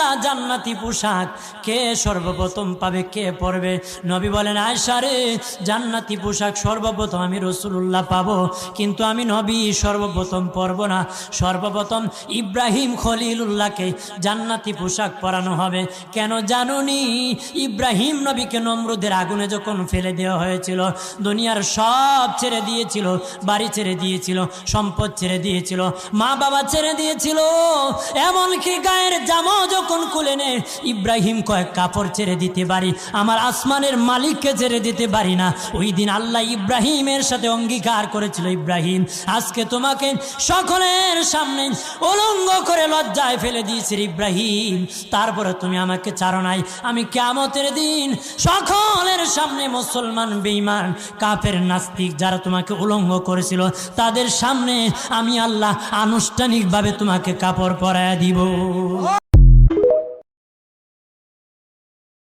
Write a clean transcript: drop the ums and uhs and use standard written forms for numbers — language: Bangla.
আল্লাহ জান্নাতি পোশাক কে সর্বপ্রথম পাবে, কে পরবে? নবী বলেন, আয়েশা রে, জান্নাতি পোশাক সর্বপ্রথম আমি রাসূলুল্লাহ পাবো, কিন্তু আমি নবী সর্বপ্রথম পরব না। সর্বপ্রথম ইব্রাহিম খলিলুল্লাহকে জান্নাতি পোশাক পরানো হবে। কেন জানুনি? ইব্রাহিম নবীকে নমরুদের আগুনে যখন ফেলে দেওয়া হয়েছিল, দুনিয়ার সব ছেড়ে দিয়েছিল, বাড়ি ছেড়ে দিয়েছিল, সম্পদ ছেড়ে দিয়েছিল, মা বাবা ছেড়ে দিয়েছিল, এমনকি গায়ের জামা যখন খুলে নে, ইব্রাহিম কয়েক কাপড় ছেড়ে দিতে পারি, আমার আসমানের মালিককে ছেড়ে দিতে পারি না। ওই দিন আল্লাহ ইব্রাহিমের সাথে অঙ্গীকার করেছিল, ইব্রাহিম আজকে তোমাকে সকলের সামনে উলঙ্গ করে লজ্জায় ফেলে দিয়েছি ইব্রাহিম, তারপরে তুমি আমাকে ছাড়ো নাই। আমি কিয়ামতের দিন সকলের সামনে মুসলমান, বেঈমান, কাফের, নাস্তিক যারা তোমাকে উলঙ্গ করেছিল তাদের সামনে আমি আল্লাহ আনুষ্ঠানিকভাবে তোমাকে কাপড় পরায়া দিব।